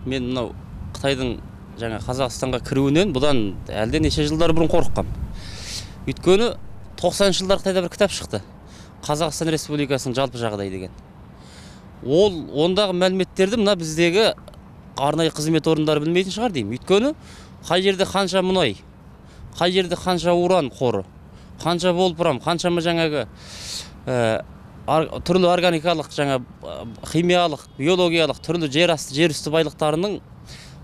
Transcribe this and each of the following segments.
мен мынау Қытайдың жаңа Қазақстанға кіруінен бұдан әлде неше жылдар бұрын қорыққам. Өйткені 90 жылдар Қытайда бір кітап шықты. Қазақстан Республикасының жалпы жағдайы деген. Ол ондағы мәліметтерді мына біздегі арнайы қызмет орындары білмейтін шығар деймін. Өйткені қай жерде қанша мұнай, қай жерде қанша уран қоры, қанша волфрам, қаншама жаңағы түрлі органикалық, жаңа химиялық, биологиялық, түрлі жер асты, жер үсті байлықтарының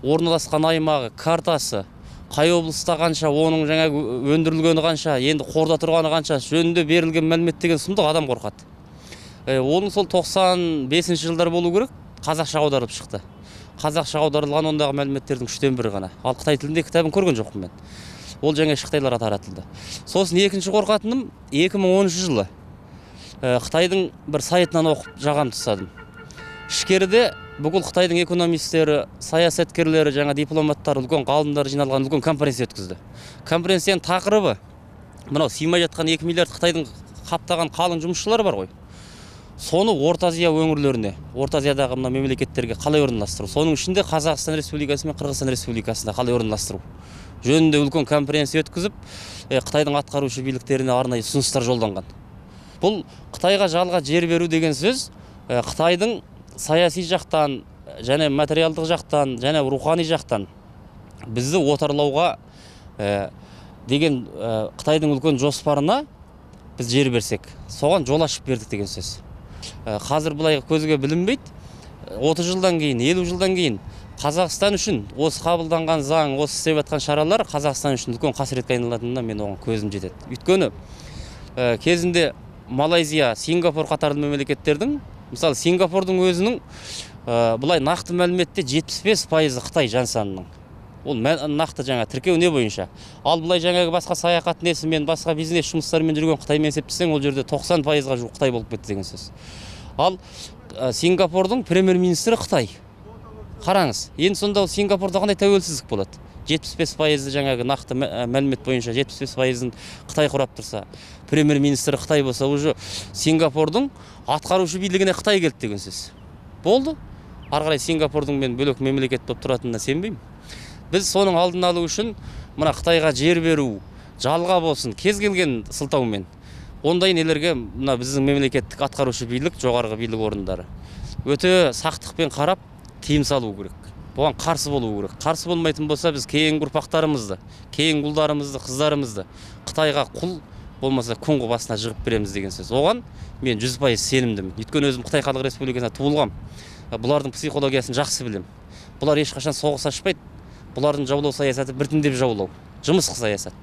орналасқан аймағы, картасы, қай облыста қанша, оның жаңа өндірілгені қанша, енді қорда тұрғаны қанша, жөнінде берілген мәлімет деген сұмдық адам қорқады. Оның сол 95 жылдар болу керек, қазақша аударылып шықты. Қазақша аударылған ондағы мәліметтердің 3/1 ғана. Ал Қытай тілінде кітабын көрген жоқпын мен. Ол жаңа Қытайларға таратылды. Сосын екінші қорқатыным 2013 жылы Қытайдың бір сайтынан оқып жағам тастадым. Ішкеріде бүкіл Қытайдың экономистері, саясаткерлері, жаңа дипломаттар, үлкен ғалымдар жиналған үлкен конференция өткізді. Конференцияның тақырыбы мынау сыймай жатқан 2 миллиард Қытайдың қаптаған қалың жұмысшылары бар ғой. Соны Орта Азия өңірлеріне, Орта Азиядағы мына мемлекеттерге қалай орналастыру, соның ішінде Қазақстан Республикасы мен Қырғызстан Республикасында қалай орналастыру жөнінде үлкен конференция өткізіп, Қытайдың атқарушы биліктеріне арнайы ұсыныстар жолданған. Бұл Қытайға жалға жер беру деген сөз Қытайдың саяси жақтан, және материалдық жақтан, және рухани жақтан бізді отарлауға деген Қытайдың үлкен жоспарына біз жер берсек, соған жол ашып бердік деген сөз. Қазір бұлай көзге білінбейді. 30 жылдан кейін, 50 жылдан кейін Қазақстан үшін осы қабылданған заң, осы істеп жатқан шаралар Қазақстан үшін үлкен қасіретке айналатынына мен оған көзім жетеді. Өйткені кезінде Малайзия, Сингапур қатарлы мемлекеттердің, мысалы Сингапурдың өзінің бұлай нақты мәліметте 75% Қытай жан санының. Ол нақты жаңа тіркеу не бойынша. Ал бұлай жаңағы басқа саяхат несімен, басқа бизнес жұмыстарымен жүрген Қытаймен есептесең, ол жерде 90%-ға жуық Қытай болып кетті деген сөз. Ал Сингапурдың премьер-министрі Қытай. Қараңыз, енді сонда Сингапурда қандай тәуелсіздік болады? 75% жаңағы нақты мәлімет бойынша 75%-ын Қытай құрап тұрса, премьер-министрі Қытай болса, уже Сингапурдың атқарушы билігіне Қытай келді деген сөз. Болды. Ары қарай Сингапурдың мен бөлек мемлекет болып тұратынына сенбеймін. Біз соның алдын алу үшін мына Қытайға жер беру, жалға болсын, кез келген сылтаумен ондай нелерге мына біздің мемлекеттік атқарушы билік, жоғарғы билік орындары өте сақтықпен қарап, тыйым салу керек. Бұған қарсы болу керек. Қарсы болмайтын болса, біз кейінгі ұрпақтарымызды, кейінгі ұлдарымызды, қыздарымызды Қытайға құл болмаса күнгі басына жығып береміз деген сөз. Оған мен 100% сенімдімін. Өйткені өзім Қытай Халық Республикасында туылғам. Бұлардың психологиясын жақсы білем. Бұлар ешқашан соғыс ашпайды. Бұлардың жаулау саясаты біртіндеп жаулау, жымысқы саясат.